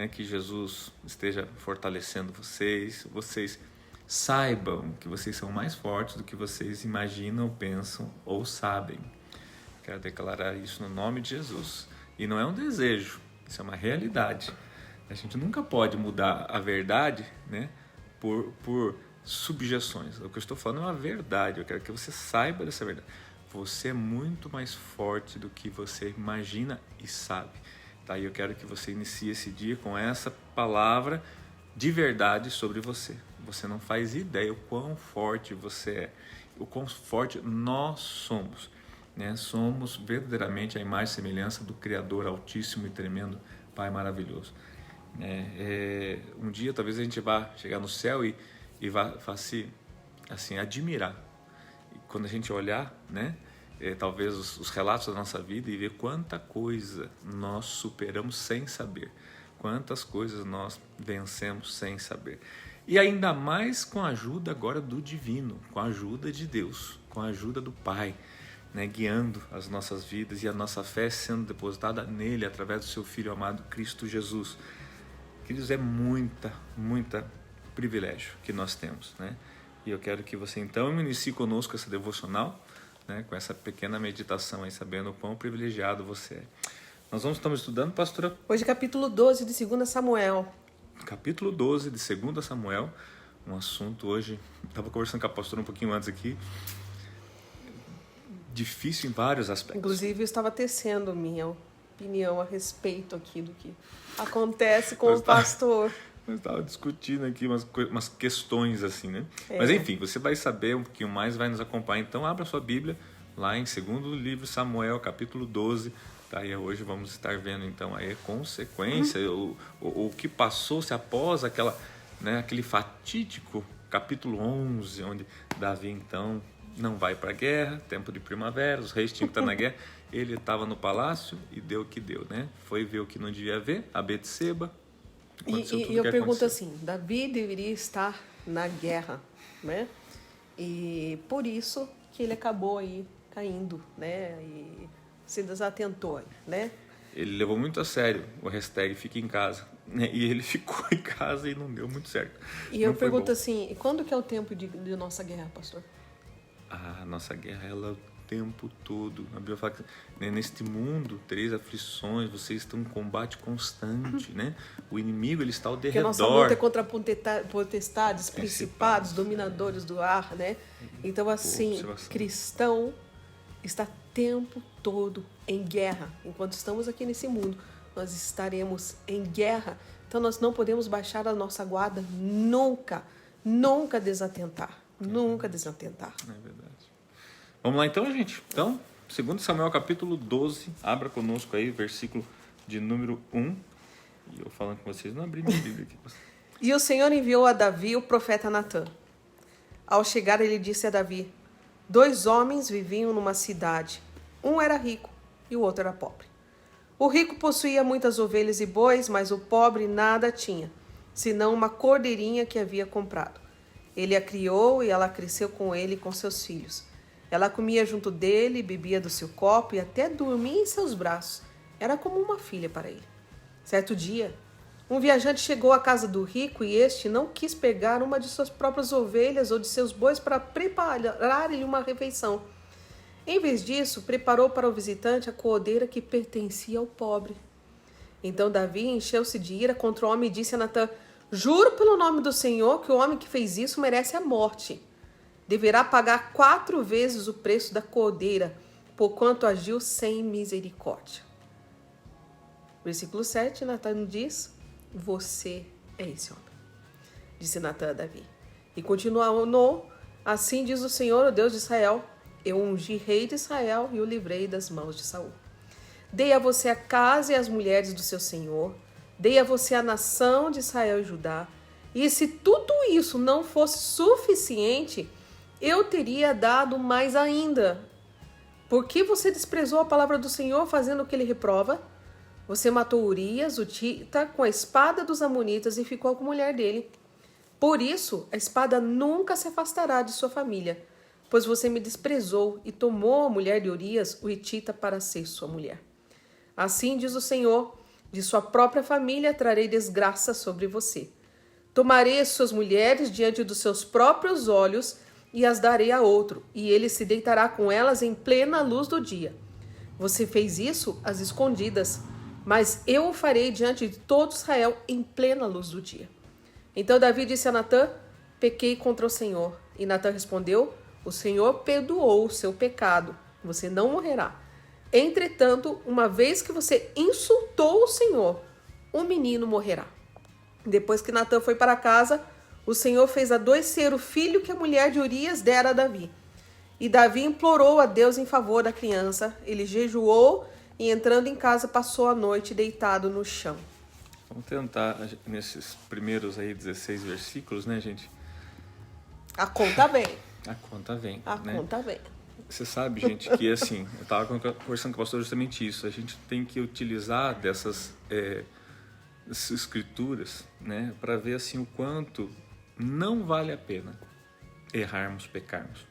né, que Jesus esteja fortalecendo vocês. Vocês saibam que vocês são mais fortes do que vocês imaginam, pensam ou sabem. Quero declarar isso no nome de Jesus. E não é um desejo, isso é uma realidade. A gente nunca pode mudar a verdade, né, por subjeções. O que eu estou falando é uma verdade. Eu quero que você saiba dessa verdade. Você é muito mais forte do que você imagina e sabe. Tá? E eu quero que você inicie esse dia com essa palavra de verdade sobre você. Você não faz ideia o quão forte você é, o quão forte nós somos. Né? Somos verdadeiramente a imagem e semelhança do Criador Altíssimo e Tremendo, Pai maravilhoso. Um dia talvez a gente vá chegar no céu e vá se assim, admirar. E quando a gente olhar, né, talvez os relatos da nossa vida e ver quanta coisa nós superamos sem saber, quantas coisas nós vencemos sem saber. E ainda mais com a ajuda agora do divino, com a ajuda de Deus, com a ajuda do Pai, né, guiando as nossas vidas e a nossa fé sendo depositada nele através do seu Filho amado Cristo Jesus. Queridos, é muita privilégio que nós temos, né? E eu quero que você então inicie conosco essa devocional, né, com essa pequena meditação aí, sabendo o quão privilegiado você é. Estamos estudando, pastora? Hoje capítulo 12 de 2 Samuel. Capítulo 12 de 2 Samuel, um assunto hoje, estava conversando com a pastora um pouquinho antes aqui, difícil em vários aspectos. Inclusive eu estava tecendo minha opinião a respeito aqui do que acontece com o pastor. Nós estávamos discutindo aqui umas questões assim, né? Mas enfim, você vai saber um pouquinho mais, vai nos acompanhar. Então abra sua Bíblia lá em 2º livro Samuel, capítulo 12. Tá? E hoje vamos estar vendo então aí a consequência, o que passou-se após aquele fatídico capítulo 11, onde Davi então não vai para a guerra, tempo de primavera, os reis tinham que estar na guerra. Ele estava no palácio e deu o que deu, né? Foi ver o que não devia ver, a Betseba. E eu pergunto assim, Davi deveria estar na guerra, né? E por isso que ele acabou aí caindo, né? E se desatentou, né? Ele levou muito a sério o hashtag fica em casa, né? E ele ficou em casa e não deu muito certo. E eu pergunto assim, e quando que é o tempo de nossa guerra, pastor? A nossa guerra, ela é o tempo todo. A Bíblia fala que, né, neste mundo, 3 aflições, vocês estão em combate constante, né? O inimigo, ele está ao derredor. Porque a nossa luta é contra potestades, principados, dominadores do ar, né? Então, assim, cristão está o tempo todo em guerra. Enquanto estamos aqui nesse mundo, nós estaremos em guerra. Então, nós não podemos baixar a nossa guarda nunca desatentar. Nunca desatentar. É verdade. Vamos lá então, gente. Então, 2 Samuel capítulo 12, abra conosco aí, versículo de número 1. E eu falando com vocês, não abri minha Bíblia aqui. E o Senhor enviou a Davi o profeta Natã. Ao chegar, ele disse a Davi: 2 homens viviam numa cidade. Um era rico e o outro era pobre. O rico possuía muitas ovelhas e bois, mas o pobre nada tinha, senão uma cordeirinha que havia comprado. Ele a criou e ela cresceu com ele e com seus filhos. Ela comia junto dele, bebia do seu copo e até dormia em seus braços. Era como uma filha para ele. Certo dia, um viajante chegou à casa do rico e este não quis pegar uma de suas próprias ovelhas ou de seus bois para preparar-lhe uma refeição. Em vez disso, preparou para o visitante a cordeira que pertencia ao pobre. Então Davi encheu-se de ira contra o homem e disse a Natã: juro pelo nome do Senhor que o homem que fez isso merece a morte. Deverá pagar 4 vezes o preço da cordeira, porquanto agiu sem misericórdia. Versículo 7, Natã diz: você é esse homem. Disse Natã a Davi. E continuou: assim diz o Senhor, o Deus de Israel: eu ungi rei de Israel e o livrei das mãos de Saul. Dei a você a casa e as mulheres do seu senhor. Dei a você a nação de Israel e Judá. E se tudo isso não fosse suficiente, eu teria dado mais ainda. Por que você desprezou a palavra do Senhor, fazendo o que ele reprova? Você matou Urias, o Tita, com a espada dos amonitas e ficou com a mulher dele. Por isso, a espada nunca se afastará de sua família, pois você me desprezou e tomou a mulher de Urias, o Hitita, para ser sua mulher. Assim diz o Senhor: De sua própria família trarei desgraça sobre você. Tomarei as suas mulheres diante dos seus próprios olhos e as darei a outro, e ele se deitará com elas em plena luz do dia. Você fez isso às escondidas, mas eu o farei diante de todo Israel em plena luz do dia. Então Davi disse a Natã: pequei contra o Senhor. E Natã respondeu: o Senhor perdoou o seu pecado, você não morrerá. Entretanto, uma vez que você insultou o Senhor, o menino morrerá. Depois que Natã foi para casa, o Senhor fez adoecer o filho que a mulher de Urias dera a Davi. E Davi implorou a Deus em favor da criança. Ele jejuou e, entrando em casa, passou a noite deitado no chão. Vamos tentar, nesses primeiros aí 16 versículos, né, gente? A conta vem. A conta vem. A né? conta vem. Você sabe, gente, que assim, eu estava conversando com o pastor justamente isso. A gente tem que utilizar dessas escrituras, né, para ver assim o quanto não vale a pena errarmos, pecarmos.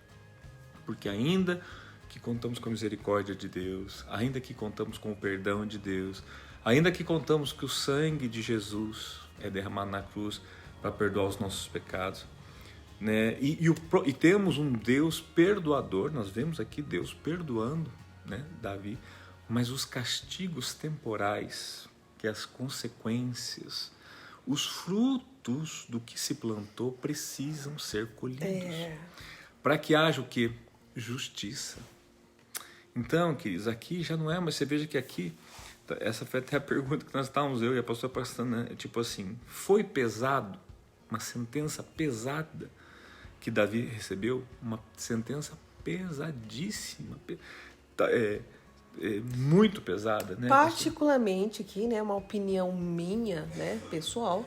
Porque ainda que contamos com a misericórdia de Deus, ainda que contamos com o perdão de Deus, ainda que contamos que o sangue de Jesus é derramado na cruz para perdoar os nossos pecados, né? E temos um Deus perdoador, nós vemos aqui Deus perdoando, né, Davi, mas os castigos temporais, que as consequências, os frutos do que se plantou precisam ser colhidos. Para que haja o quê? Justiça. Então, queridos, aqui já não é, mas você veja que aqui, essa foi até a pergunta que nós estávamos, eu e a pastora passando, né? Tipo assim, foi pesado, uma sentença pesada que Davi recebeu, uma sentença pesadíssima, muito pesada, né? Particularmente aqui, né, uma opinião minha, né, pessoal,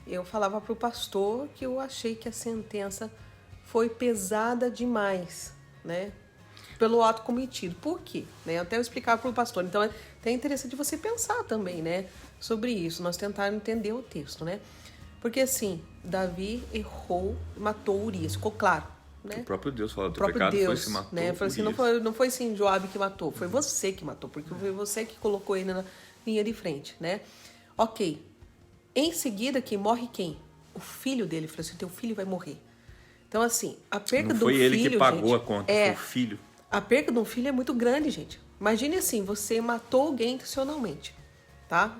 eu falava para o pastor que eu achei que a sentença foi pesada demais, né, pelo ato cometido. Por quê? Né? Até eu explicar para o pastor. Então, é até interessante você pensar também, né, sobre isso. Nós tentarmos entender o texto, né? Porque, assim, Davi errou, matou Urias, ficou claro, né? O próprio Deus falou, o próprio pecado Deus, foi se matou, né? Falou assim, não foi assim Joabe que matou, foi você que matou, porque foi você que colocou ele na linha de frente, né? Ok. Em seguida, quem morre quem? O filho dele. Falou assim, teu filho vai morrer. Então, assim, a perda do filho, não foi ele que pagou, gente, a conta, foi o filho. A perda de um filho é muito grande, gente. Imagine assim, você matou alguém intencionalmente, tá?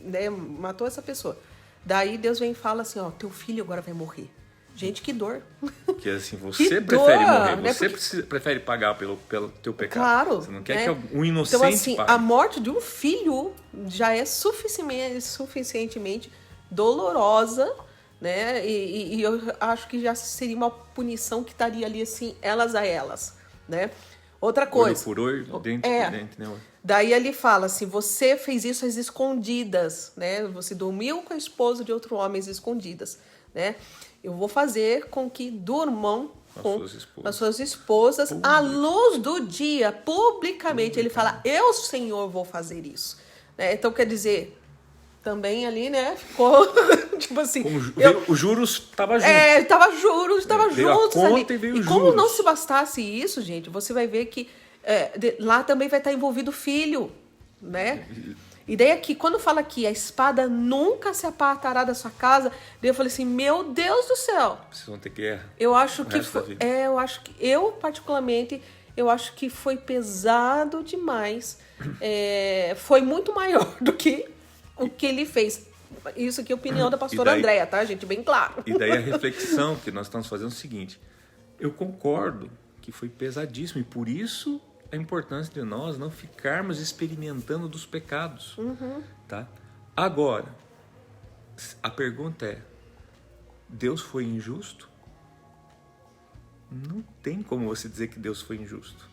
Né? Matou essa pessoa. Daí Deus vem e fala assim, ó, teu filho agora vai morrer. Gente, que dor. Porque assim, você prefere morrer, né? Você prefere pagar pelo teu pecado. Claro. Você não quer que um inocente então, assim, pague. a morte de um filho já é suficientemente dolorosa, né? E eu acho que já seria uma punição que estaria ali, assim, elas a elas, né? Outra coisa. Olho por olho, dente por dente, né? Daí ele fala assim, você fez isso às escondidas, né? Você dormiu com a esposa de outro homem às escondidas, né? Eu vou fazer com que durmam com as suas esposas à luz do dia, publicamente. Ele fala, eu, Senhor, vou fazer isso. Né? Então, quer dizer, também ali, né, ficou, tipo assim... Os juros estavam juntos. Tava juros ali. E como não se bastasse isso, gente, você vai ver que lá também vai estar envolvido o filho, né? E daí aqui, quando fala que a espada nunca se apartará da sua casa, daí eu falei assim, meu Deus do céu. Vocês vão ter guerra. Eu acho que particularmente, eu acho que foi pesado demais. Foi muito maior do que o que ele fez. Isso aqui é a opinião da pastora Andréia, tá, gente? Bem claro. E daí a reflexão que nós estamos fazendo é o seguinte, eu concordo que foi pesadíssimo e por isso a importância de nós não ficarmos experimentando dos pecados, tá? Agora, a pergunta é, Deus foi injusto? Não tem como você dizer que Deus foi injusto.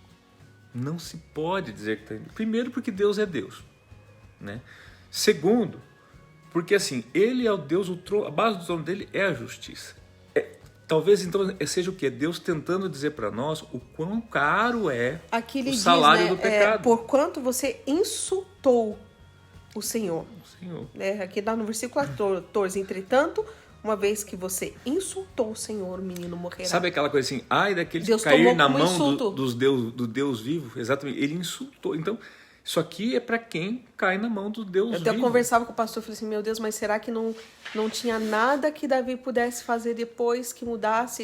Não se pode dizer que está injusto. Primeiro, porque Deus é Deus, né? Segundo, porque assim, Ele é o Deus, a base do trono dele é a justiça. Talvez então seja o quê? Deus tentando dizer para nós o quão caro é o salário do pecado. Porquanto você insultou o Senhor. Aqui dá no versículo 14. Entretanto, uma vez que você insultou o Senhor, o menino morrerá. Sabe aquela coisa assim, ai daquele que cair na mão do Deus vivo? Exatamente, ele insultou. Então, Isso aqui é para quem cai na mão do Deus Eu até vivo. conversava com o pastor, falei assim, meu Deus, mas será que não tinha nada que Davi pudesse fazer depois que mudasse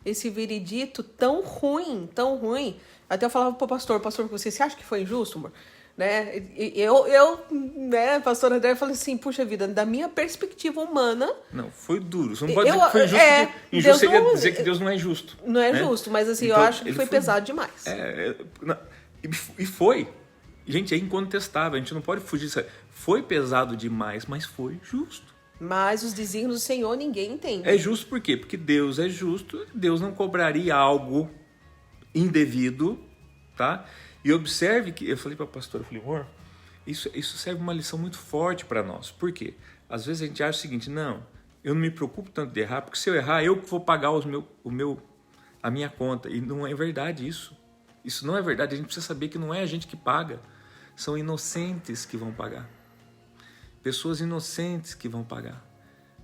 esse veredito tão ruim, tão ruim? Até eu falava pro pastor, você acha que foi injusto, amor? Né? Né, pastor André, falei assim, puxa vida, da minha perspectiva humana... Não, foi duro. Você não pode dizer que foi injusto. Injusto seria dizer que Deus não é justo. Não é justo, mas assim, então, eu acho que foi pesado demais. E foi. Gente, é incontestável, a gente não pode fugir disso. Foi pesado demais, mas foi justo. Mas os desígnios do Senhor ninguém entende. É justo por quê? Porque Deus é justo, Deus não cobraria algo indevido, tá? E observe que, eu falei para a pastora, eu falei, amor, isso serve uma lição muito forte para nós. Por quê? Às vezes a gente acha o seguinte, não, eu não me preocupo tanto de errar, porque se eu errar, eu que vou pagar a minha conta. E não é verdade isso. Isso não é verdade, a gente precisa saber que não é a gente que paga. São inocentes que vão pagar. Pessoas inocentes que vão pagar.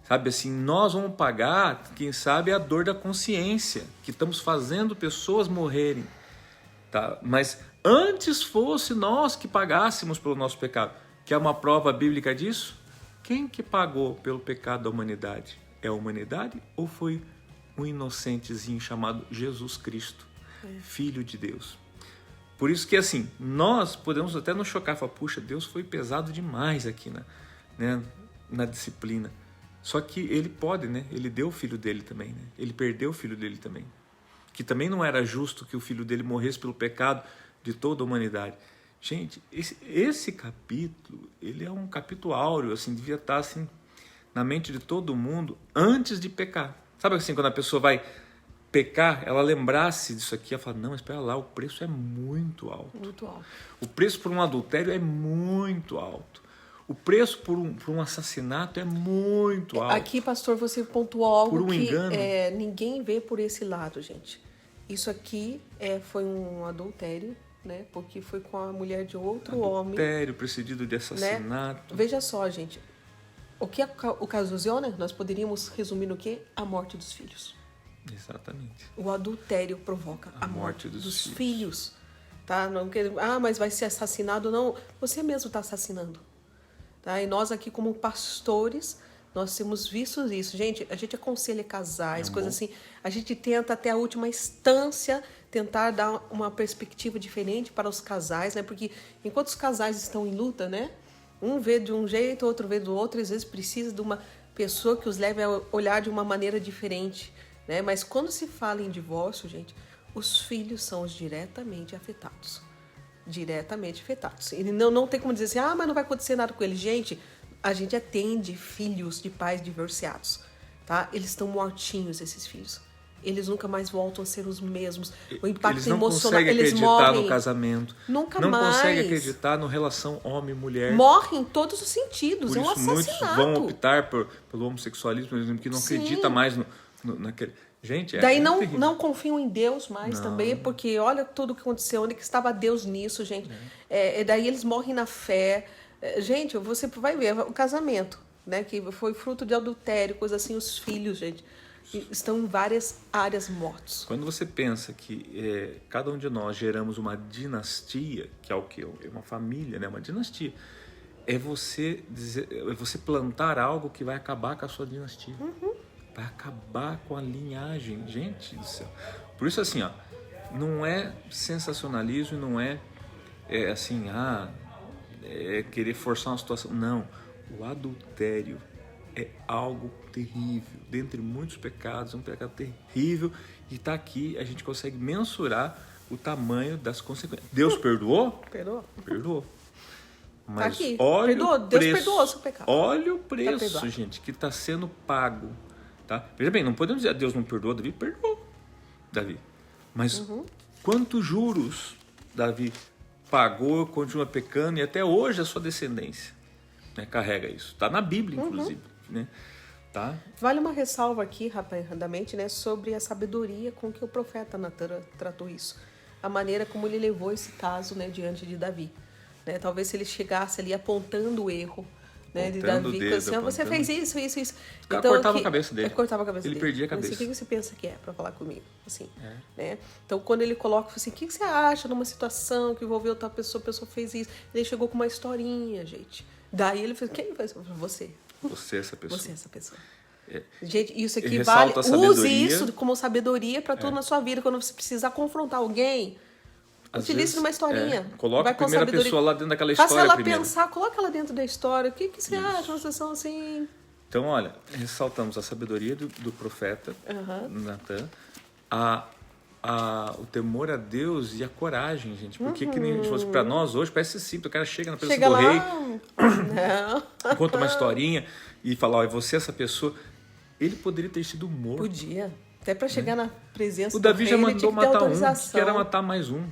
Sabe assim, nós vamos pagar, quem sabe, a dor da consciência, que estamos fazendo pessoas morrerem. Tá? Mas antes fosse nós que pagássemos pelo nosso pecado. Que é uma prova bíblica disso? Quem que pagou pelo pecado da humanidade? É a humanidade ou foi um inocentezinho chamado Jesus Cristo, Filho de Deus? Por isso que assim, nós podemos até nos chocar e falar, puxa, Deus foi pesado demais aqui na disciplina. Só que ele pode, né? Ele deu o filho dele também, né? Ele perdeu o filho dele também. Que também não era justo que o filho dele morresse pelo pecado de toda a humanidade. Gente, esse capítulo, ele é um capítulo áureo, assim, devia estar assim, na mente de todo mundo antes de pecar. Sabe assim, quando a pessoa vai pecar, ela lembrasse disso aqui, ela fala, não, espera lá, o preço é muito alto. Muito alto. O preço por um adultério é muito alto. O preço por um assassinato é muito alto. Aqui, pastor, você pontuou algo por um que engano. Ninguém vê por esse lado, gente. Isso aqui foi um adultério, né? Porque foi com a mulher de outro homem. Adultério, precedido de assassinato. Né? Veja só, gente. O que ocasiona, nós poderíamos resumir no quê? A morte dos filhos. Exatamente. O adultério provoca a morte dos filhos. Tá? Não, mas vai ser assassinado? Não, você mesmo está assassinando. Tá? E nós aqui como pastores, nós temos visto isso. Gente, a gente aconselha casais, coisas assim. A gente tenta até a última instância tentar dar uma perspectiva diferente para os casais, né? Porque enquanto os casais estão em luta, né? Um vê de um jeito, outro vê do outro, e às vezes precisa de uma pessoa que os leve a olhar de uma maneira diferente. Né? Mas quando se fala em divórcio, gente, os filhos são os diretamente afetados. Diretamente afetados. E não tem como dizer assim, mas não vai acontecer nada com eles. Gente, a gente atende filhos de pais divorciados. Tá? Eles estão mortinhos, esses filhos. Eles nunca mais voltam a ser os mesmos. O impacto eles não emocional, conseguem eles acreditar morrem. no casamento. Nunca não mais. Não conseguem acreditar na relação homem-mulher. Morrem em todos os sentidos. Por é um isso, assassinato. muitos vão optar pelo homossexualismo, por exemplo, que não acredita mais naquele... Gente, daí não confiam em Deus mais também, porque olha tudo o que aconteceu, onde que estava Deus nisso, gente. Daí eles morrem na fé. Gente, você vai ver o casamento, né, que foi fruto de adultério, coisa assim, os filhos, gente, estão em várias áreas mortos. Quando você pensa que cada um de nós geramos uma dinastia, que é o quê? É uma família, né? Uma dinastia. É você plantar algo que vai acabar com a sua dinastia. Vai acabar com a linhagem. Gente do céu. Por isso, assim, não é sensacionalismo, não é assim, querer forçar uma situação. Não. O adultério é algo terrível. Dentre muitos pecados, é um pecado terrível. E está aqui, a gente consegue mensurar o tamanho das consequências. Deus perdoou? Perdoou. Mas tá aqui. olha Perdoou. o preço, Deus perdoou o seu pecado. Olha o preço, gente, que está sendo pago. Tá? Veja bem, não podemos dizer Deus não perdoou, Davi perdoou. Mas quantos juros Davi pagou, continua pecando, e até hoje a sua descendência, né, carrega isso. Está na Bíblia, inclusive. Né? Tá? Vale uma ressalva aqui, rapidamente, né, sobre a sabedoria com que o profeta Natan tratou isso. A maneira como ele levou esse caso, né, diante de Davi. Né? Talvez se ele chegasse ali apontando o erro, né, de Apontando o Davi, dedo, assim, você apontando. fez isso. O cara cortava a cabeça dele. Cortava a cabeça Ele dele. perdia a cabeça. Assim, o que você pensa que é pra falar comigo? Assim, É. né? Então, quando ele coloca, assim, o que você acha numa situação que envolveu outra pessoa, a pessoa fez isso. Ele chegou com uma historinha, gente. Daí ele fez, quem fez? Você. Você é essa pessoa. Você é essa pessoa. É. Gente, isso aqui Ele vale. ressalta a sabedoria. Use isso como sabedoria pra tudo na sua vida. Quando você precisar confrontar alguém, Às utilize vezes, numa historinha. Coloca Vai a com primeira sabedoria. pessoa lá dentro daquela Faça história ela primeiro. pensar, coloca ela dentro da história. O que você acha numa situação assim? Então, olha, ressaltamos a sabedoria do profeta Natan, o temor a Deus e a coragem, gente. Porque que nem a gente fosse para nós hoje, parece simples. O cara chega na presença do rei, Não. conta uma historinha e fala, ó, você é essa pessoa. Ele poderia ter sido morto. Podia. Até pra chegar na presença O do Davi rei, já ele mandou tinha que ter matar um, autorização. que era matar mais um.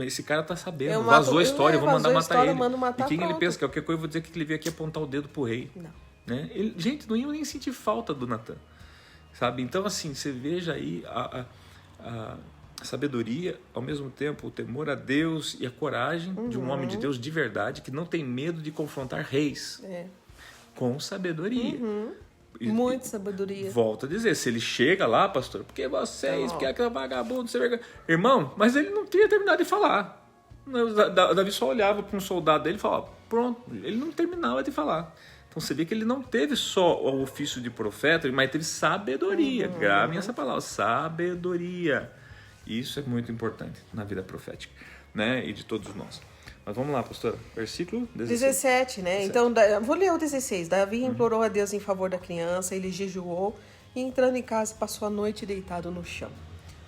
Esse cara tá sabendo, Eu vazou mato- a história, eu vou mandar vazou a matar história, ele. mando matar, E quem ele pronto. pensa que é qualquer coisa, eu vou dizer que ele veio aqui apontar o dedo pro rei. Não. Né? Gente, não ia nem sentir falta do Natan, sabe? Então, assim, você veja aí a sabedoria, ao mesmo tempo o temor a Deus e a coragem de um homem de Deus de verdade, que não tem medo de confrontar reis com sabedoria. Muita sabedoria. Volto a dizer, se ele chega lá, pastor, porque vocês, porque aquele vagabundo, você vergonha. Irmão, mas ele não tinha terminado de falar. Davi só olhava para um soldado dele e falava, pronto, ele não terminava de falar. Então você vê que ele não teve só o ofício de profeta, mas teve sabedoria. Gravem essa palavra, sabedoria. Isso é muito importante na vida profética, né? E de todos nós. Mas vamos lá, pastora. Versículo 17, né? 17. Então, vou ler o 16. Davi implorou a Deus em favor da criança, ele jejuou e, entrando em casa, passou a noite deitado no chão.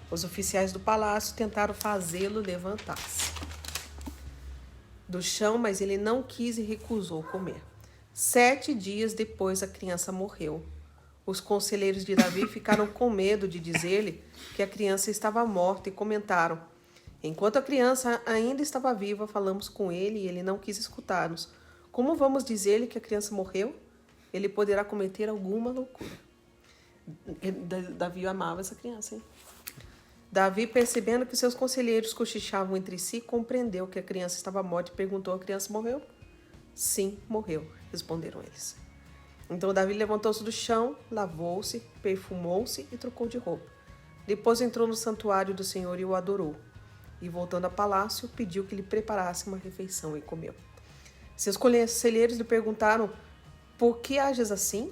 Os oficiais do palácio tentaram fazê-lo levantar-se do chão, mas ele não quis e recusou comer. 7 dias depois, a criança morreu. Os conselheiros de Davi ficaram com medo de dizer-lhe que a criança estava morta e comentaram: enquanto a criança ainda estava viva, falamos com ele e ele não quis escutar-nos. Como vamos dizer-lhe que a criança morreu? Ele poderá cometer alguma loucura. Davi amava essa criança, hein? Davi, percebendo que seus conselheiros cochichavam entre si, compreendeu que a criança estava morta e perguntou: a criança morreu? Sim, morreu, responderam eles. Então Davi levantou-se do chão, lavou-se, perfumou-se e trocou de roupa. Depois entrou no santuário do Senhor e o adorou. E voltando ao palácio, pediu que lhe preparasse uma refeição e comeu. Seus conselheiros lhe perguntaram: por que ages assim?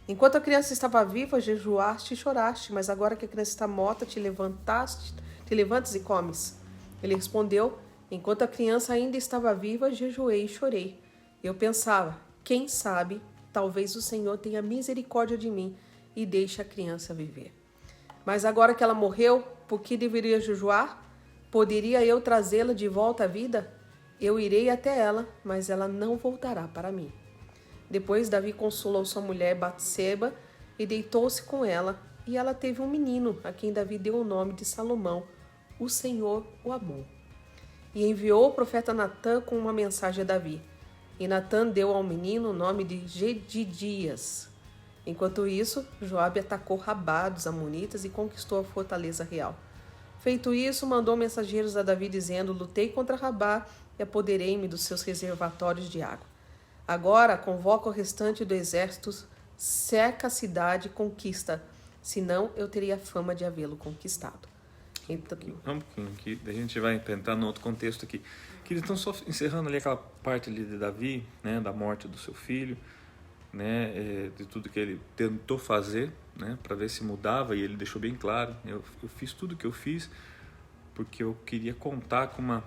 Enquanto a criança estava viva, jejuaste e choraste, mas agora que a criança está morta, te levantas e comes. Ele respondeu: enquanto a criança ainda estava viva, jejuei e chorei. Eu pensava: quem sabe, talvez o Senhor tenha misericórdia de mim e deixe a criança viver. Mas agora que ela morreu, por que deveria jejuar? Poderia eu trazê-la de volta à vida? Eu irei até ela, mas ela não voltará para mim. Depois Davi consolou sua mulher Batseba e deitou-se com ela, e ela teve um menino, a quem Davi deu o nome de Salomão. O Senhor o amou. E enviou o profeta Natã com uma mensagem a Davi. E Natã deu ao menino o nome de Gedidias. Enquanto isso, Joabe atacou Rabá dos amonitas e conquistou a fortaleza real. Feito isso, mandou mensageiros a Davi dizendo: lutei contra Rabá e apoderei-me dos seus reservatórios de água. Agora convoca o restante do exército, cerca a cidade e conquista, senão eu teria fama de havê-lo conquistado. Então, um pouquinho aqui, a gente vai tentar no outro contexto aqui. Que eles estão só encerrando ali aquela parte ali de Davi, né, da morte do seu filho, né, de tudo que ele tentou fazer, né, para ver se mudava, e ele deixou bem claro: eu fiz tudo o que eu fiz porque eu queria contar com uma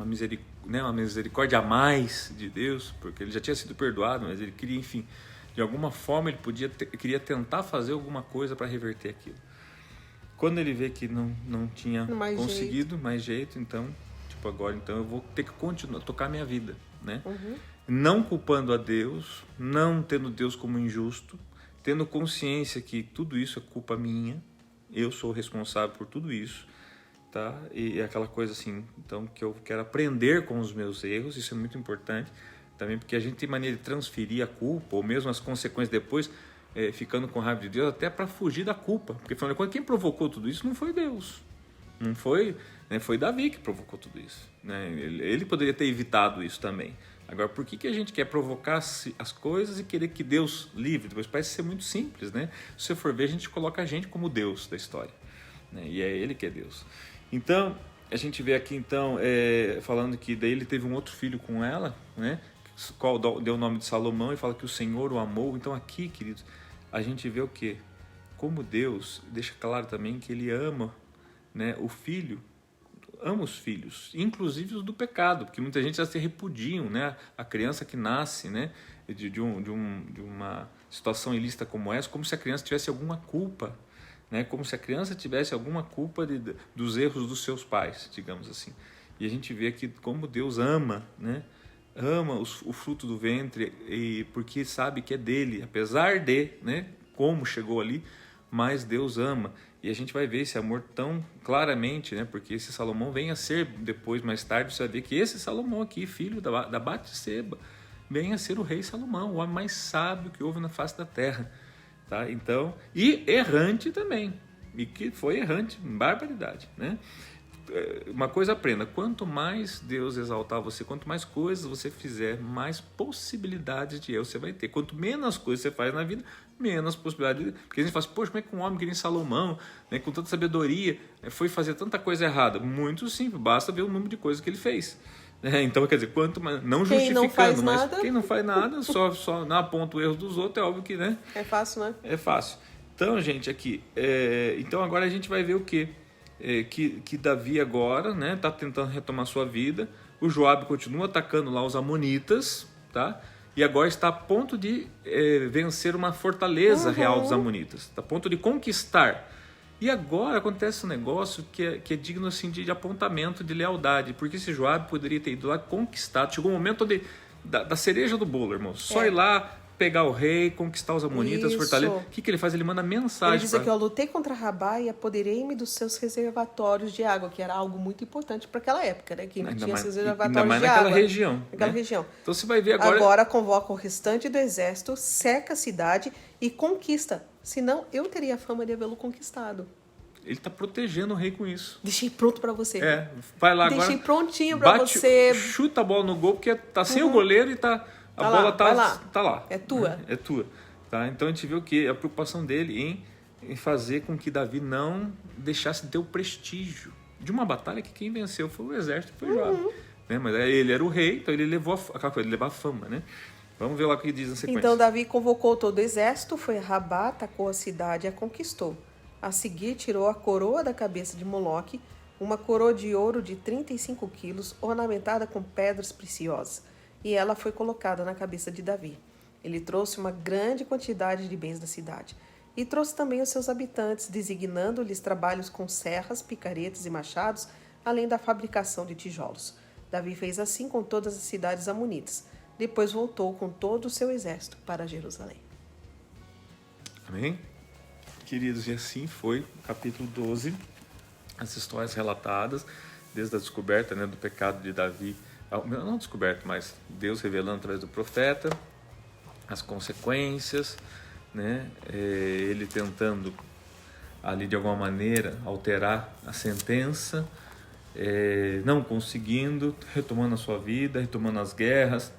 misericórdia a mais de Deus, porque ele já tinha sido perdoado, mas ele queria, enfim, de alguma forma ele queria tentar fazer alguma coisa para reverter aquilo. Quando ele vê que não tinha conseguido mais jeito, então, tipo, agora então eu vou ter que continuar, tocar minha vida, né? Não culpando a Deus, não tendo Deus como injusto, tendo consciência que tudo isso é culpa minha, eu sou responsável por tudo isso, tá? E é aquela coisa assim, então, que eu quero aprender com os meus erros, isso é muito importante também, porque a gente tem maneira de transferir a culpa, ou mesmo as consequências depois, ficando com raiva de Deus, até para fugir da culpa, porque afinal de contas, quem provocou tudo isso não foi Deus, não foi, né? Foi Davi que provocou tudo isso, né? Ele poderia ter evitado isso também, Agora, por que a gente quer provocar as coisas e querer que Deus livre? Depois parece ser muito simples, né? Se você for ver, a gente coloca a gente como Deus da história, né? E é Ele que é Deus. Então, a gente vê aqui, então, falando que daí ele teve um outro filho com ela, né? Qual deu o nome de Salomão, e fala que o Senhor o amou. Então aqui, queridos, a gente vê o quê? Como Deus deixa claro também que Ele ama, né, o filho, ama os filhos, inclusive os do pecado, porque muita gente já se repudiam, né? A criança que nasce, né, de uma situação ilícita como essa, como se a criança tivesse alguma culpa, né? Como se a criança tivesse alguma culpa dos erros dos seus pais, digamos assim. E a gente vê aqui como Deus ama, né? Ama o fruto do ventre, e porque sabe que é dele, apesar de, né, como chegou ali, mas Deus ama. E a gente vai ver esse amor tão claramente, né, porque esse Salomão vem a ser, depois, mais tarde, você vai ver que esse Salomão aqui, filho da Batseba, vem a ser o rei Salomão, o homem mais sábio que houve na face da terra. Tá? Então, e errante também, e que foi errante, barbaridade, né? Uma coisa aprenda, quanto mais Deus exaltar você, quanto mais coisas você fizer, mais possibilidades de erro você vai ter. Quanto menos coisas você faz na vida, menos possibilidade de... Porque a gente fala assim, poxa, como é que um homem que nem Salomão, né, com tanta sabedoria, foi fazer tanta coisa errada? Muito simples, basta ver o número de coisas que ele fez. Então, quer dizer, quanto mais, não justificando, mas quem não faz nada, só não aponta o erro dos outros, é óbvio que, né? É fácil, né? É fácil. Então, gente, aqui, então agora a gente vai ver o quê? Que Davi agora, né, está tentando retomar sua vida. O Joabe continua atacando lá os amonitas, tá? E agora está a ponto de vencer uma fortaleza real dos amonitas, está a ponto de conquistar. E agora acontece um negócio que é digno assim, de apontamento, de lealdade, porque esse Joabe poderia ter ido lá conquistado. Chegou o momento da cereja do bolo, irmão. Só ir lá, pegar o rei, conquistar os amonitas, fortalecer. O que ele faz? Ele manda mensagem. Ele diz aqui, eu lutei contra Rabá e apoderei-me dos seus reservatórios de água, que era algo muito importante para aquela época, né? Que não tinha esses reservatórios de água. Ainda mais naquela região. Naquela região. Então você vai ver agora... Agora convoca o restante do exército, cerca a cidade e conquista. Senão, eu teria a fama de havê-lo conquistado. Ele está protegendo o rei com isso. Deixei pronto para você. Vai lá agora. Deixei prontinho para você. Chuta a bola no gol, porque tá sem o goleiro e a bola tá lá. É tua. Né? É tua. Tá? Então a gente vê o quê? A preocupação dele em fazer com que Davi não deixasse de ter o prestígio de uma batalha que quem venceu foi o exército, foi Joabe. Né? Mas ele era o rei, então ele levou aquela coisa, ele levava a fama, né? Vamos ver lá o que diz na sequência. Então Davi convocou todo o exército, foi a Rabá, atacou a cidade e a conquistou. A seguir, tirou a coroa da cabeça de Moloque, uma coroa de ouro de 35 quilos, ornamentada com pedras preciosas, e ela foi colocada na cabeça de Davi. Ele trouxe uma grande quantidade de bens da cidade, e trouxe também os seus habitantes, designando-lhes trabalhos com serras, picaretas e machados, além da fabricação de tijolos. Davi fez assim com todas as cidades amonitas. Depois voltou com todo o seu exército para Jerusalém. Amém? Queridos, e assim foi o capítulo 12, as histórias relatadas, desde a descoberta, né, do pecado de Davi, não descoberta, mas Deus revelando através do profeta, as consequências, né, ele tentando ali de alguma maneira alterar a sentença, não conseguindo, retomando a sua vida, retomando as guerras,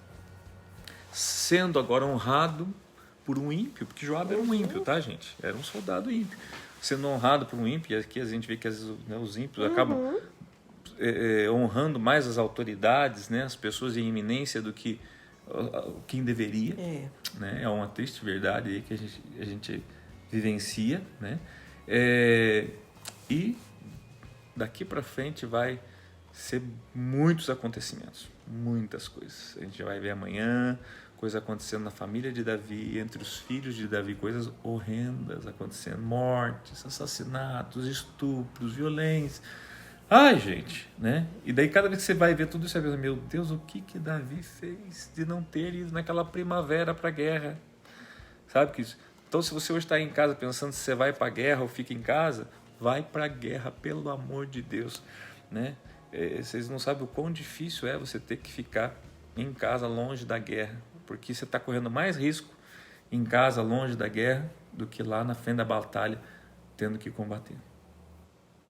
sendo agora honrado por um ímpio, porque Joabe era um ímpio, tá, gente? Era um soldado ímpio. Sendo honrado por um ímpio, e aqui a gente vê que às vezes, né, os ímpios acabam honrando mais as autoridades, né, as pessoas em iminência do que quem deveria. Né? É uma triste verdade aí que a gente vivencia, né? E daqui para frente vai ser muitos acontecimentos, muitas coisas. A gente vai ver amanhã coisas acontecendo na família de Davi, entre os filhos de Davi, coisas horrendas acontecendo, mortes, assassinatos, estupros, violência. Ai, gente, né? E daí cada vez que você vai ver tudo isso, você vai pensar, meu Deus, o que Davi fez de não ter ido naquela primavera para a guerra? Sabe que isso? Então, se você hoje está em casa pensando se você vai para a guerra ou fica em casa, vai para a guerra, pelo amor de Deus, né? Vocês não sabem o quão difícil é você ter que ficar em casa longe da guerra, porque você está correndo mais risco em casa longe da guerra do que lá na frente da batalha tendo que combater.